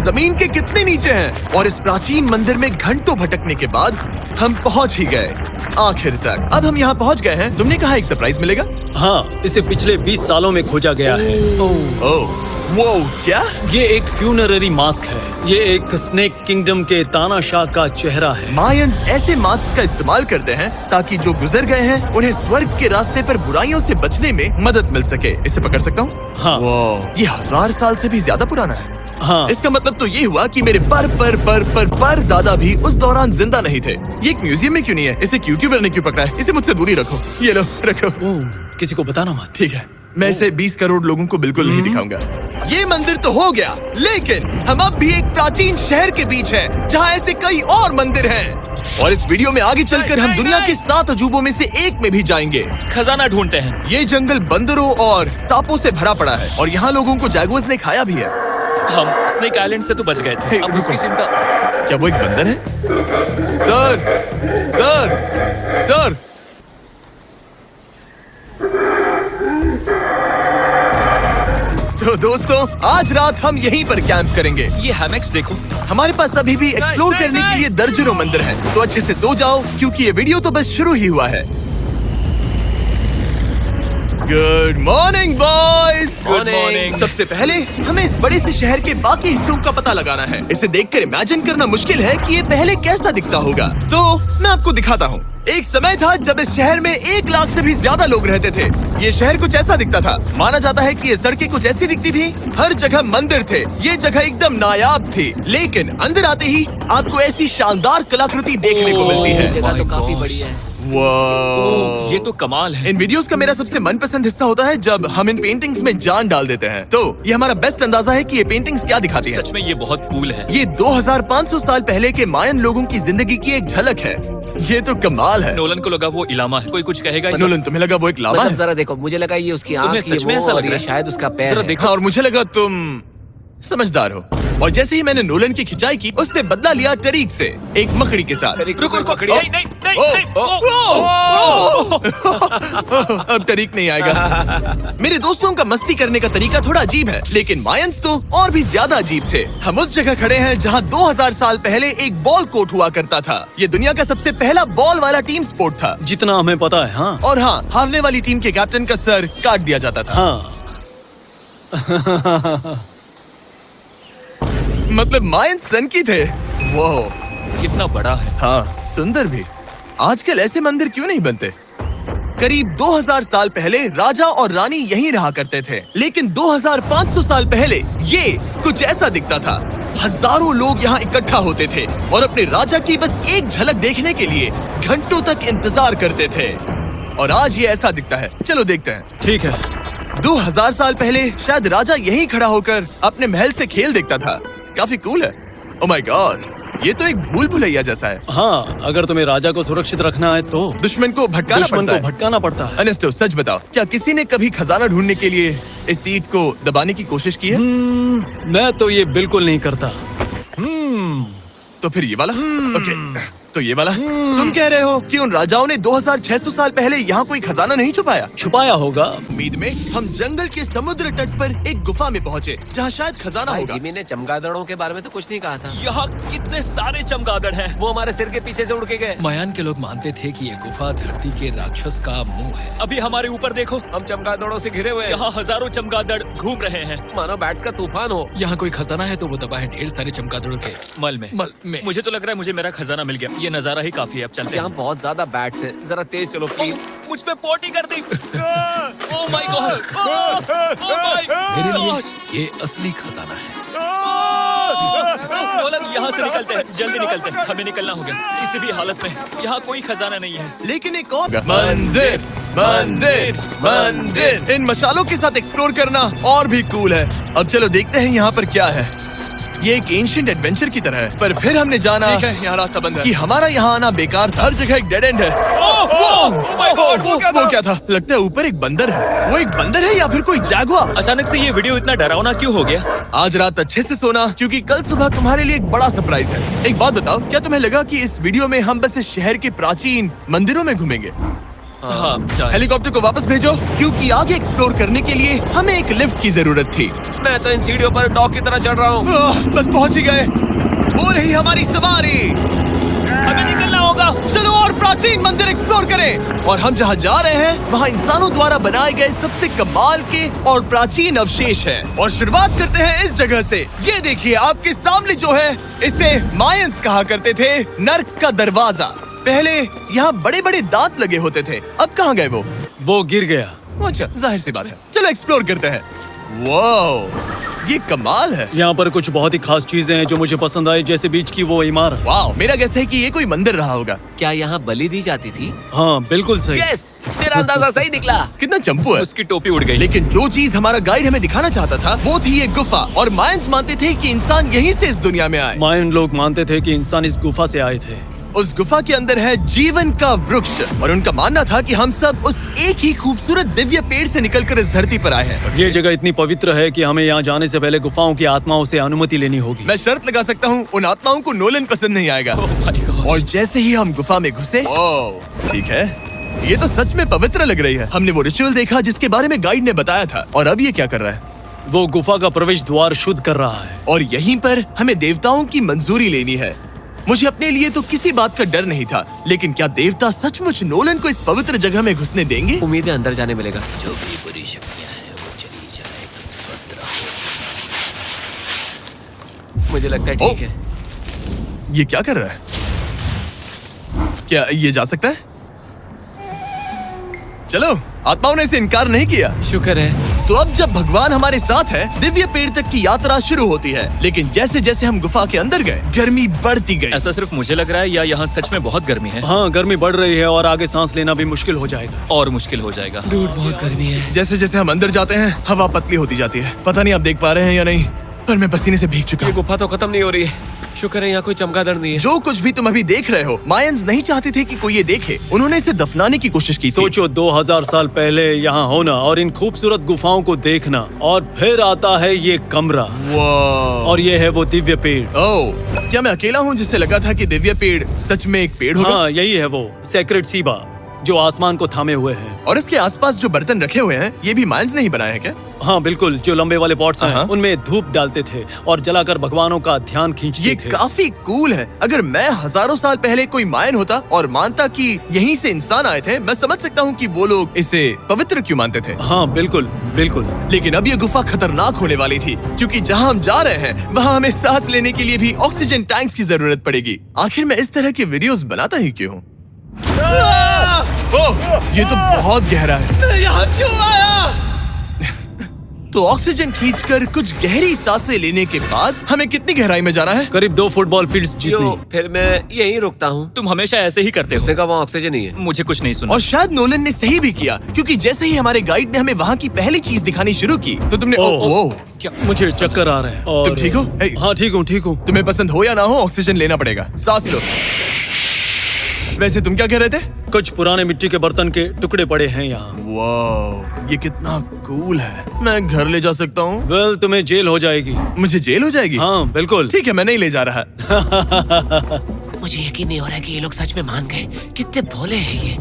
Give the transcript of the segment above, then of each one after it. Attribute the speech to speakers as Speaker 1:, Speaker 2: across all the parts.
Speaker 1: जमीन के कितने नीचे हैं। और इस प्राचीन मंदिर में घंटों भटकने के बाद हम पहुंच ही गए आखिर तक। अब हम यहाँ पहुंच गए हैं। तुमने कहा एक सरप्राइज मिलेगा?
Speaker 2: हाँ, इसे पिछले 20 सालों में खोजा गया है।
Speaker 1: ओह वो क्या?
Speaker 2: ये एक फ्यूनररी मास्क है। ये एक स्नेक किंगडम के तानाशाह का चेहरा है।
Speaker 1: मायंस ऐसे मास्क का इस्तेमाल करते हैं ताकि जो गुजर गए हैं उन्हें स्वर्ग के रास्ते पर बुराइयों से बचने में मदद मिल सके। इसे पकड़ सकता हूँ?
Speaker 2: हाँ।
Speaker 1: ये 1000 साल से भी ज्यादा पुराना है।
Speaker 2: हाँ।
Speaker 1: इसका मतलब तो ये हुआ कि मेरे पर दादा भी उस दौरान जिंदा नहीं थे। ये एक म्यूजियम में क्यों नहीं है? इसे यूट्यूबर ने क्यों पकड़ा है? इसे मुझसे दूरी रखो। ये लो रखो।
Speaker 2: किसी को बताना मत।
Speaker 1: ठीक है, मैं इसे 20 करोड़ लोगों को बिल्कुल नहीं दिखाऊंगा। ये मंदिर तो हो गया, लेकिन हम अब भी एक प्राचीन शहर के बीच हैं, जहाँ ऐसे कई और मंदिर हैं। और इस वीडियो में आगे चलकर हम दुनिया के 7 अजूबों में से एक में भी जाएंगे।
Speaker 3: खजाना ढूंढते हैं।
Speaker 1: ये जंगल बंदरों और सांपों से भरा पड़ा है और यहाँ लोगों को जैगुआर्स ने खाया भी है।
Speaker 3: हम स्नेक आइलैंड से तो बच गए थे। अब उसकी चिंता।
Speaker 1: क्या वो एक बंदर है? Sir, sir, sir. तो दोस्तों, आज रात हम यहीं पर कैंप करेंगे।
Speaker 3: ये हैमेक्स देखो।
Speaker 1: हमारे पास अभी भी एक्सप्लोर करने के लिए दर्जनों मंदिर हैं, तो अच्छे से सो जाओ क्योंकि ये वीडियो तो बस शुरू ही हुआ है। Good morning boys.
Speaker 3: Good morning.
Speaker 1: सबसे पहले हमें इस बड़े से शहर के बाकी हिस्सों का पता लगाना है। इसे देखकर इमेजिन करना मुश्किल है कि ये पहले कैसा दिखता होगा। तो मैं आपको दिखाता हूँ। एक समय था जब इस शहर में 1 लाख से भी ज्यादा लोग रहते थे। ये शहर कुछ ऐसा दिखता था। माना जाता है कि ये सड़कें कुछ ऐसी दिखती थी। हर जगह मंदिर थे। ये जगह एकदम नायाब थी। लेकिन अंदर आते ही आपको ऐसी शानदार कलाकृति देखने को मिलती है।
Speaker 4: जगह तो काफी बड़ी है।
Speaker 1: वाह,
Speaker 3: ये तो कमाल है।
Speaker 1: इन वीडियोस का मेरा सबसे मनपसंद हिस्सा होता है जब हम इन पेंटिंग्स में जान डाल देते हैं। तो ये हमारा बेस्ट अंदाजा है कि ये पेंटिंग्स क्या दिखाती हैं।
Speaker 3: सच में ये बहुत कूल है।
Speaker 1: ये 2500 साल पहले के मायन लोगों की जिंदगी की एक झलक है। ये तो कमाल है।
Speaker 3: नोलन को लगा वो इलामा है। कोई कुछ कहेगा इसे?
Speaker 1: नोलन, तुम्हें लगा वो एक लावा
Speaker 4: मतलब
Speaker 1: है?
Speaker 4: जरा देखो, मुझे लगा ये उसकी आँख,
Speaker 3: तुम्हें
Speaker 4: ये
Speaker 3: सच में
Speaker 4: वो,
Speaker 3: ऐसा
Speaker 4: और
Speaker 3: लग रहा
Speaker 4: ये
Speaker 3: है?
Speaker 4: शायद उसका पैर
Speaker 3: जरा
Speaker 4: है।
Speaker 3: देखो।
Speaker 1: हाँ, और मुझे लगा तुम समझदार हो। और जैसे ही मैंने नोलन की खिंचाई की, उसने बदला लिया टरीक से, एक मकड़ी के साथ।
Speaker 3: रुको रुको।
Speaker 4: पकड़ी।
Speaker 3: नहीं नहीं नहीं
Speaker 1: ओ,
Speaker 3: नहीं।
Speaker 1: अब तरीक नहीं आएगा। मेरे दोस्तों का मस्ती करने का तरीका थोड़ा अजीब है, लेकिन मायंस तो और भी ज्यादा अजीब थे। हम उस जगह खड़े हैं जहाँ 2000 साल पहले एक बॉल कोर्ट हुआ करता था। ये दुनिया का सबसे पहला बॉल वाला टीम स्पोर्ट था।
Speaker 2: जितना हमें पता है। हाँ।
Speaker 1: और हाँ, हारने वाली टीम के कैप्टन का सर काट दिया जाता था।
Speaker 2: हाँ।
Speaker 1: मतलब मायंस सन की थे। वो
Speaker 3: कितना बड़ा है।
Speaker 1: हाँ, सुंदर भी। आजकल ऐसे मंदिर क्यों नहीं बनते? करीब 2000 साल पहले राजा और रानी यहीं रहा करते थे, लेकिन 2500 साल पहले ये कुछ ऐसा दिखता था। हजारों लोग यहाँ इकट्ठा होते थे और अपने राजा की बस एक झलक देखने के लिए घंटों तक इंतजार करते थे। और आज ये ऐसा दिखता है। चलो देखते हैं।
Speaker 2: ठीक है।
Speaker 1: 2000 साल पहले शायद राजा यहीं खड़ा होकर अपने महल से खेल देखता था। काफी कूल है। ओह माय गॉड, ये तो एक भूल भुलैया जैसा है।
Speaker 2: हाँ, अगर तुम्हें राजा को सुरक्षित रखना है तो
Speaker 1: दुश्मन को
Speaker 2: भटकाना पड़ता है।
Speaker 1: अनेस्टो, सच बताओ, क्या किसी ने कभी खजाना ढूंढने के लिए इस सीट को दबाने की कोशिश की है?
Speaker 2: मैं तो ये बिल्कुल नहीं करता।
Speaker 1: तो फिर ये वाला? ओके, तो ये वाला? तुम कह रहे हो कि उन राजाओं ने 2600 साल पहले यहाँ कोई खजाना नहीं
Speaker 2: छुपाया होगा।
Speaker 1: उम्मीद में हम जंगल के समुद्र तट पर एक गुफा में पहुँचे जहाँ शायद खजाना
Speaker 4: भाई
Speaker 1: होगा।
Speaker 4: जिमी ने चमगादड़ों के बारे में तो कुछ नहीं कहा था।
Speaker 3: यहाँ कितने सारे चमगादड़ हैं।
Speaker 4: वो हमारे सिर के पीछे से उड़ के गए।
Speaker 2: मायान के लोग मानते थे कि ये गुफा धरती के राक्षस का मुंह है।
Speaker 3: अभी हमारे ऊपर देखो,
Speaker 4: हम चमगादड़ों से घिरे हुए हैं।
Speaker 3: यहाँ हजारों चमगादड़ घूम रहे हैं।
Speaker 4: मानो बैट्स का तूफान हो।
Speaker 2: यहाँ कोई खजाना है तो वो दबा है ढेर सारे चमगादड़ों के
Speaker 3: मल में। मुझे तो लग रहा है मुझे मेरा खजाना मिल गया। ये नजारा ही काफी है। अब चलते
Speaker 4: यहाँ
Speaker 3: हैं।
Speaker 4: बहुत ज्यादा बैट्स है, जरा तेज चलो प्लीज।
Speaker 3: मुझ पे पोटी कर दी। Oh my God.
Speaker 2: मेरे लिए ये असली खजाना है।
Speaker 3: नोलन, यहाँ से निकलते हैं, जल्दी निकलते हैं। हमें निकलना होगा किसी भी हालत में। यहाँ कोई खजाना नहीं है।
Speaker 1: लेकिन एक और मंदिर, मंदिर, मंदिर। इन मशालों के साथ एक्सप्लोर करना और भी कूल है। अब चलो देखते हैं यहाँ पर क्या है। ये एक एंशिएंट एडवेंचर की तरह है, पर फिर हमने जाना
Speaker 3: ठीक है, यहाँ रास्ता बंद है।
Speaker 1: कि हमारा यहाँ आना बेकार था। हर जगह एक डेड एंड है। वो क्या था? लगता है ऊपर एक बंदर है। वो एक बंदर है या फिर कोई जैगुआर?
Speaker 3: अचानक से ये वीडियो इतना डरावना क्यों हो गया?
Speaker 1: आज रात अच्छे से सोना, क्योंकि कल सुबह तुम्हारे लिए एक बड़ा सरप्राइज है। एक बात बताओ, क्या तुम्हें लगा कि इस वीडियो में हम बस इस शहर के प्राचीन मंदिरों में घूमेंगे?
Speaker 3: हाँ शायद।
Speaker 1: हेलीकॉप्टर को वापस भेजो, क्योंकि आगे एक्सप्लोर करने के लिए हमें एक लिफ्ट की जरूरत थी।
Speaker 4: मैं तो इन सीढ़ियों पर डॉग की तरह चढ़ रहा हूँ।
Speaker 1: बस पहुंच ही गए। हो रही हमारी सवारी।
Speaker 3: हमें निकलना होगा।
Speaker 1: चलो और प्राचीन मंदिर एक्सप्लोर करें। और हम जहाँ जा रहे हैं वहाँ इंसानों द्वारा बनाए गए सबसे कमाल के और प्राचीन अवशेष हैं। और शुरुआत करते हैं इस जगह से। ये देखिए आपके सामने जो है, इसे मायंस कहा करते थे नर्क का दरवाजा। पहले यहाँ बड़े बड़े दांत लगे होते थे, अब कहाँ गए वो
Speaker 2: गिर गया।
Speaker 1: अच्छा, जाहिर सी बात है। चलो एक्सप्लोर करते हैं। वाओ, ये कमाल है।
Speaker 2: यहाँ पर कुछ बहुत ही खास चीजें हैं जो मुझे पसंद आई, जैसे बीच की वो इमारत।
Speaker 1: वाओ, मेरा गैस है कि ये कोई मंदिर रहा होगा।
Speaker 4: क्या यहाँ बलि दी जाती थी?
Speaker 2: हाँ बिल्कुल सही।
Speaker 4: यस, मेरा अंदाजा सही निकला।
Speaker 1: कितना चंपू है।
Speaker 3: उसकी टोपी उड़ गई।
Speaker 1: लेकिन जो चीज हमारा गाइड हमें दिखाना चाहता था वो थी ये गुफा। और मायंस मानते थे कि इंसान यहीं से इस दुनिया में आए।
Speaker 2: मायन लोग मानते थे कि इंसान इस गुफा से आए थे।
Speaker 1: उस गुफा के अंदर है जीवन का वृक्ष। और उनका मानना था कि हम सब उस एक ही खूबसूरत दिव्य पेड़ से निकलकर इस धरती पर आए हैं।
Speaker 2: ये जगह इतनी पवित्र है कि हमें यहाँ जाने से पहले गुफाओं की आत्माओं से अनुमति लेनी होगी।
Speaker 1: मैं शर्त लगा सकता हूँ उन आत्माओं को नोलन पसंद नहीं आएगा।
Speaker 3: Oh my God।
Speaker 1: और जैसे ही हम गुफा में घुसे, ठीक है, ये तो सच में पवित्र लग रही है। हमने वो रिचुअल देखा जिसके बारे में गाइड ने बताया था। और अब ये क्या कर रहा है?
Speaker 2: वो गुफा का प्रवेश द्वार शुद्ध कर रहा है।
Speaker 1: और यहीं पर हमें देवताओं की मंजूरी लेनी है। मुझे अपने लिए तो किसी बात का डर नहीं था, लेकिन क्या देवता सचमुच नोलन को इस पवित्र जगह में घुसने देंगे?
Speaker 4: उम्मीद है अंदर जाने मिलेगा। जो भी बुरी शक्तियाँ हैं वो चली जाए, तुम स्वस्थ रहो। मुझे लगता है ठीक है।
Speaker 1: ये क्या कर रहा है? क्या ये जा सकता है? चलो, आत्माओं ने इसे इनकार नहीं किया।
Speaker 4: शुक्र है।
Speaker 1: तो अब जब भगवान हमारे साथ है, दिव्य पेड़ तक की यात्रा शुरू होती है। लेकिन जैसे जैसे हम गुफा के अंदर गए, गर्मी बढ़ती गई।
Speaker 3: ऐसा सिर्फ मुझे लग रहा है या यहाँ सच में बहुत गर्मी है?
Speaker 2: हाँ, गर्मी बढ़ रही है और आगे सांस लेना भी मुश्किल हो जाएगा।
Speaker 3: और मुश्किल हो जाएगा।
Speaker 4: दूर बहुत गर्मी है।
Speaker 1: जैसे जैसे हम अंदर जाते हैं, हवा पतली होती जाती है। पता नहीं आप देख पा रहे हैं या नहीं, पर मैं पसीने से भीग चुका
Speaker 4: ये
Speaker 1: हूँ।
Speaker 4: गुफा तो खत्म नहीं हो रही है। शुक्र है यहाँ कोई चमगादड़ नहीं है।
Speaker 1: जो कुछ भी तुम अभी देख रहे हो, मायंस नहीं चाहते थे कि कोई ये देखे। उन्होंने इसे दफनाने की कोशिश की थी।
Speaker 2: सोचो 2000 साल पहले यहाँ होना और इन खूबसूरत गुफाओं को देखना, और फिर आता है ये कमरा,
Speaker 1: वाह।
Speaker 2: और ये है वो दिव्य पेड़।
Speaker 1: ओह, क्या मैं अकेला हूँ जिससे लगा था कि दिव्य पेड़ सच में एक पेड़ होगा?
Speaker 2: हाँ, यही है वो सेक्रेड सीबा जो आसमान को थामे हुए है।
Speaker 1: और इसके आसपास जो बर्तन रखे हुए हैं, ये भी मायंस ने ही बनाए हैं क्या?
Speaker 2: हाँ बिल्कुल, जो लंबे वाले पॉट्स हैं,
Speaker 1: हाँ।
Speaker 2: उनमें धूप डालते थे और जलाकर भगवानों का ध्यान खींचते
Speaker 1: ये
Speaker 2: थे।
Speaker 1: काफी कूल है। अगर मैं हजारों साल पहले कोई मायन होता और मानता कि यहीं से इंसान आए थे, मैं समझ सकता हूँ कि वो लोग इसे पवित्र क्यों मानते थे।
Speaker 2: हाँ बिल्कुल बिल्कुल।
Speaker 1: लेकिन अब ये गुफा खतरनाक होने वाली थी, क्योंकि जहाँ हम जा रहे हैं वहाँ हमें सांस लेने के लिए भी ऑक्सीजन टैंक्स की जरूरत पड़ेगी। आखिर मैं इस तरह के वीडियोस बनाता ही क्यों हूँ? ओह, ये तो बहुत गहरा है। मैं यहाँ क्यों आया? तो ऑक्सीजन खींचकर कुछ गहरी सांसें लेने के बाद हमें कितनी गहराई में जाना है?
Speaker 2: करीब 2 फुटबॉल फील्ड्स
Speaker 4: जो
Speaker 2: जितनी।
Speaker 4: फिर मैं यहीं रुकता हूँ।
Speaker 3: तुम हमेशा ऐसे ही करते हो।
Speaker 4: उसने कहा वहाँ ऑक्सीजन नहीं है।
Speaker 3: मुझे कुछ नहीं सुना।
Speaker 1: और शायद नोलन ने सही भी किया, क्योंकि जैसे ही हमारे गाइड ने हमें वहाँ की पहली चीज दिखानी शुरू की तो तुमने
Speaker 2: ओह।
Speaker 3: क्या?
Speaker 2: मुझे चक्कर आ रहे हैं। और
Speaker 1: तुम ठीक हो? हे।
Speaker 2: हाँ ठीक हूँ।
Speaker 1: तुम्हें पसंद हो या ना हो, ऑक्सीजन लेना पड़ेगा। सांस लो। वैसे तुम क्या कह रहे थे?
Speaker 2: कुछ पुराने मिट्टी के बर्तन के टुकड़े पड़े हैं यहाँ।
Speaker 1: वाह, ये कितना कूल है। मैं घर ले जा सकता हूँ?
Speaker 2: वेल, तुम्हें जेल हो जाएगी।
Speaker 1: मुझे जेल हो जाएगी?
Speaker 2: हाँ बिल्कुल।
Speaker 1: ठीक है, मैं नहीं ले जा रहा।
Speaker 4: मुझे यकीन नहीं हो रहा है कि ये लोग सच में मान गए। कितने भोले हैं ये।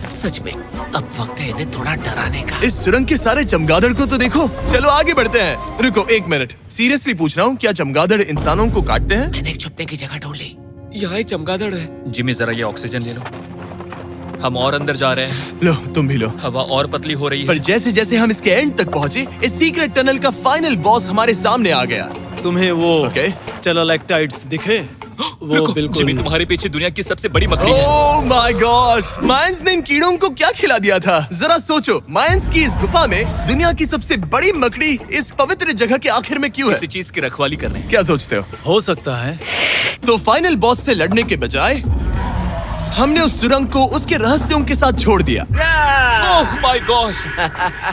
Speaker 4: सच में अब वक्त है इन्हें थोड़ा डराने का।
Speaker 1: इस सुरंग के सारे चमगादड़ को तो देखो। चलो आगे बढ़ते हैं। रुको 1 मिनट, सीरियसली पूछ रहा हूँ, क्या चमगादड़ इंसानों को काटते हैं?
Speaker 4: मैंने एक छुपने की जगह ढूंढ ली। यहाँ एक चमगादड़ है।
Speaker 3: जिमी जरा ये ऑक्सीजन ले लो। हम और अंदर जा रहे हैं।
Speaker 1: लो, तुम भी लो।
Speaker 3: हवा और पतली हो रही
Speaker 1: पर
Speaker 3: है।
Speaker 1: जैसे जैसे हम इसके एंड तक पहुँचे, इस सीक्रेट टनल का फाइनल बॉस हमारे सामने आ गया।
Speaker 2: तुम्हें वो
Speaker 1: ओके।
Speaker 2: स्टेलाक्टाइट्स दिखे? वो
Speaker 3: रुको,
Speaker 2: बिल्कुल।
Speaker 3: जिमी तुम्हारे पीछे दुनिया की सबसे बड़ी मकड़ी है।
Speaker 1: ओह माय गॉश, मायंस ने इन कीड़ों को क्या खिला दिया था? जरा सोचो, मायंस की इस गुफा में दुनिया की सबसे बड़ी मकड़ी इस पवित्र जगह के आखिर में क्यों है?
Speaker 3: किसी चीज की रखवाली कर रहे हैं।
Speaker 1: क्या सोचते
Speaker 2: हो सकता है।
Speaker 1: तो फाइनल बॉस से लड़ने के बजाय हमने उस सुरंग को उसके रहस्यों के साथ छोड़ दिया।
Speaker 3: ओह माय गॉश,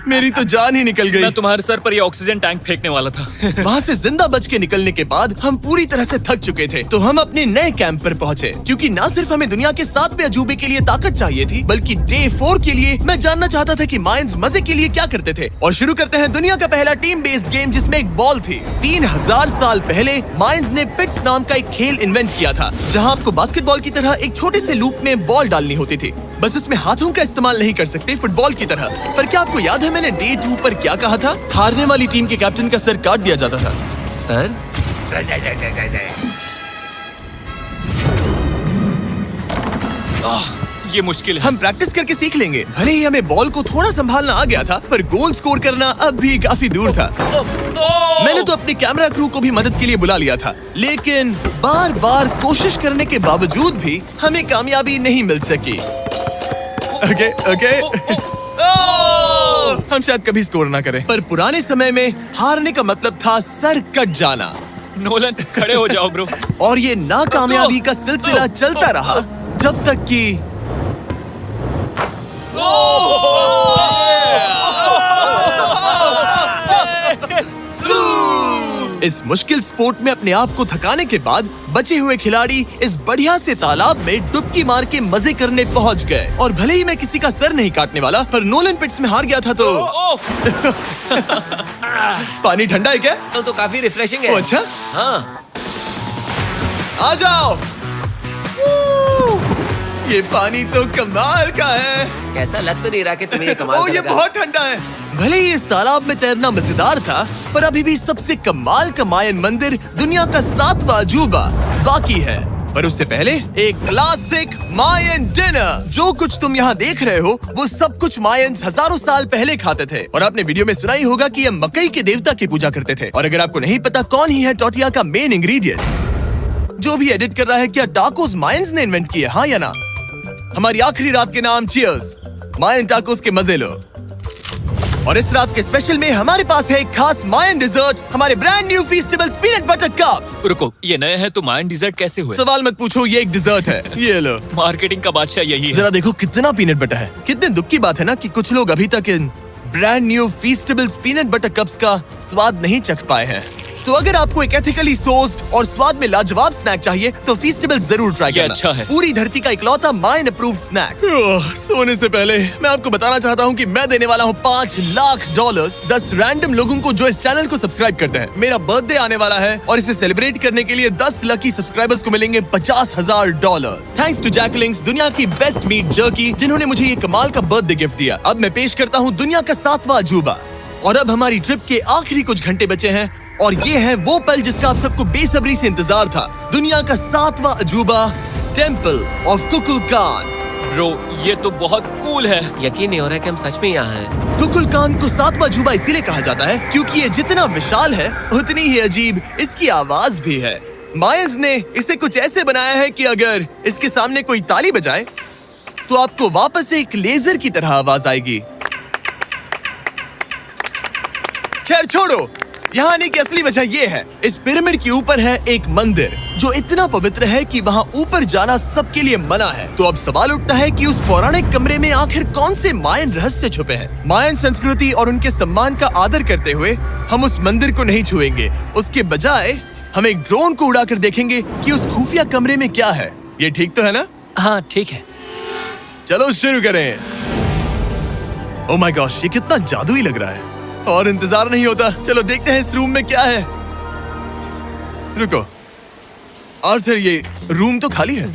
Speaker 1: मेरी तो जान ही निकल गई।
Speaker 3: मैं तुम्हारे सर पर ये ऑक्सीजन टैंक फेंकने वाला था।
Speaker 1: वहाँ से जिंदा बच के निकलने के बाद हम पूरी तरह से थक चुके थे, तो हम अपने नए कैंप पर पहुँचे। क्योंकि न सिर्फ हमें दुनिया के 7वें अजूबे के लिए ताकत चाहिए थी, बल्कि डे 4 के लिए मैं जानना चाहता था कि मायंस मजे के लिए क्या करते थे। और शुरू करते हैं दुनिया का पहला टीम बेस्ड गेम, जिसमें एक बॉल थी। 3000 साल पहले मायंस ने पिट्स नाम का एक खेल इन्वेंट किया था, जहाँ आपको बास्केटबॉल की तरह एक छोटे से लूप में बॉल डालनी होती थी। बस इसमें हाथों का इस्तेमाल नहीं कर सकते फुटबॉल की तरह। पर क्या आपको याद है मैंने डे 2 पर क्या कहा था? हारने वाली टीम के कैप्टन का सर काट दिया जाता था।
Speaker 4: सर?
Speaker 3: ये मुश्किल है।
Speaker 1: हम प्रैक्टिस करके सीख लेंगे। भले ही हमें बॉल को थोड़ा संभालना आ गया था, पर गोल स्कोर करना अब भी काफी दूर था। मैंने तो अपने कैमरा क्रू को भी मदद के लिए बुला लिया था, लेकिन बार बार कोशिश करने के बावजूद भी हमें कामयाबी नहीं मिल सकी। ओके। हम शायद कभी स्कोर ना करें, पर पुराने समय में हारने का मतलब था सर कट जाना।
Speaker 3: नोलन खड़े हो जाओ ब्रो।
Speaker 1: और ये नाकामयाबी का सिलसिला चलता रहा जब तक कि इस मुश्किल स्पोर्ट में अपने आप को थकाने के बाद बचे हुए खिलाड़ी इस बढ़िया से तालाब में डुबकी मार के मजे करने पहुंच गए। और भले ही मैं किसी का सर नहीं काटने वाला, पर नोलन पिट्स में हार गया था तो पानी ठंडा है क्या?
Speaker 4: तो काफी रिफ्रेशिंग है।
Speaker 1: अच्छा,
Speaker 4: हाँ।
Speaker 1: आ जाओ। ये पानी तो कमाल का है।
Speaker 4: कैसा लग तो नहीं रहा कि तुम्हें ये कमाल
Speaker 1: ओ, ये
Speaker 4: करेगा।
Speaker 1: बहुत ठंडा है। भले ही इस तालाब में तैरना मजेदार था, पर अभी भी सबसे कमाल का मायन मंदिर दुनिया का 7वां अजूबा बाकी है। पर उससे पहले एक क्लासिक मायन डिनर। जो कुछ तुम यहाँ देख रहे हो वो सब कुछ मायंस हजारों साल पहले खाते थे। और आपने वीडियो में सुना ही होगा कि ये मकई के देवता की पूजा करते थे। और अगर आपको नहीं पता कौन ही है टोटिया का मेन इंग्रेडिएंट, जो भी एडिट कर रहा है, क्या टाकोस मायंस ने इन्वेंट किए? हाँ या ना? हमारी आखिरी रात के नाम चीयर्स, मायन टाकोस के मजे लो। और इस रात के स्पेशल में हमारे पास है एक खास मायन डिजर्ट, हमारे brand new Feastables peanut butter cups.
Speaker 3: रुको, ये नए हैं तो मायन डिजर्ट कैसे हुए?
Speaker 1: सवाल मत पूछो, ये एक डिजर्ट है। ये लो।
Speaker 3: मार्केटिंग का बादशाह यही है।
Speaker 1: जरा देखो कितना पीनट बटर है। कितने दुख की बात है ना कि कुछ लोग अभी तक इन brand new Feastables peanut butter cups का स्वाद नहीं चख पाए हैं। तो अगर आपको एक एथिकली सोर्स्ड और स्वाद में लाजवाब स्नैक चाहिए तो फीस्टेबल्स जरूर ट्राई करना।
Speaker 3: अच्छा है।
Speaker 1: पूरी धरती का इकलौता मायन अप्रूव्ड स्नैक। सोने से पहले मैं आपको बताना चाहता हूँ कि मैं देने वाला हूँ $5 लाख 10 रैंडम लोगों को जो इस चैनल को सब्सक्राइब करते हैं। मेरा बर्थडे आने वाला है और इसे सेलिब्रेट करने के लिए 10 लकी सब्सक्राइबर्स को मिलेंगे $50,000। थैंक्स टू जैकलिंग्स, दुनिया की बेस्ट मीट जर्की, जिन्होंने मुझे ये कमाल का बर्थडे गिफ्ट दिया। अब मैं पेश करता हूँ दुनिया का 7वां अजूबा। और अब हमारी ट्रिप के आखिरी कुछ घंटे बचे हैं और ये है वो पल जिसका आप सबको बेसब्री से इंतजार था। दुनिया का 7वां अजूबा, टेम्पल ऑफ कुकुलकान।
Speaker 3: ब्रो, ये तो बहुत कूल है।
Speaker 4: यकीन नहीं हो रहा है कि हम सच में यहाँ हैं।
Speaker 1: कुकुलकान को 7वां अजूबा इसीलिए कहा जाता है क्योंकि ये जितना विशाल है उतनी ही अजीब इसकी आवाज भी है। मायंस ने इसे कुछ ऐसे बनाया है कि अगर इसके सामने कोई ताली बजाए तो आपको वापस एक लेजर की तरह आवाज आएगी। खैर छोड़ो, यहाँ आने की असली वजह ये है, इस पिरामिड के ऊपर है एक मंदिर जो इतना पवित्र है कि वहाँ ऊपर जाना सबके लिए मना है। तो अब सवाल उठता है कि उस पौराणिक कमरे में आखिर कौन से मायन रहस्य छुपे हैं। मायन संस्कृति और उनके सम्मान का आदर करते हुए हम उस मंदिर को नहीं छुएंगे। उसके बजाय हम एक ड्रोन को उड़ाकर देखेंगे कि उस खुफिया कमरे में क्या है। ये ठीक तो है ना?
Speaker 3: हाँ ठीक है।
Speaker 1: चलो शुरू करें। ओह माय गॉश, ये कितना जादुई लग रहा है और इंतजार नहीं होता। चलो देखते हैं इस रूम में क्या है। रुको आर्थर, ये रूम तो खाली है।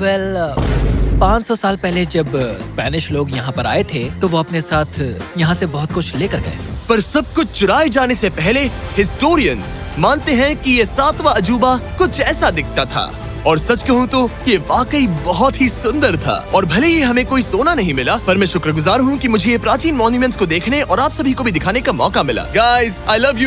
Speaker 5: 500 साल पहले जब स्पेनिश लोग यहाँ पर आए थे तो वो अपने साथ यहाँ से बहुत कुछ लेकर गए।
Speaker 1: पर सब कुछ चुराए जाने से पहले हिस्टोरियंस मानते हैं कि ये 7वां अजूबा कुछ ऐसा दिखता था। और सच कहूँ तो ये वाकई बहुत ही सुंदर था। और भले ही हमें कोई सोना नहीं मिला, पर मैं शुक्रगुजार हूँ कि मुझे ये प्राचीन मॉन्यूमेंट्स को देखने और आप सभी को भी दिखाने का मौका मिला। Guys, I love you.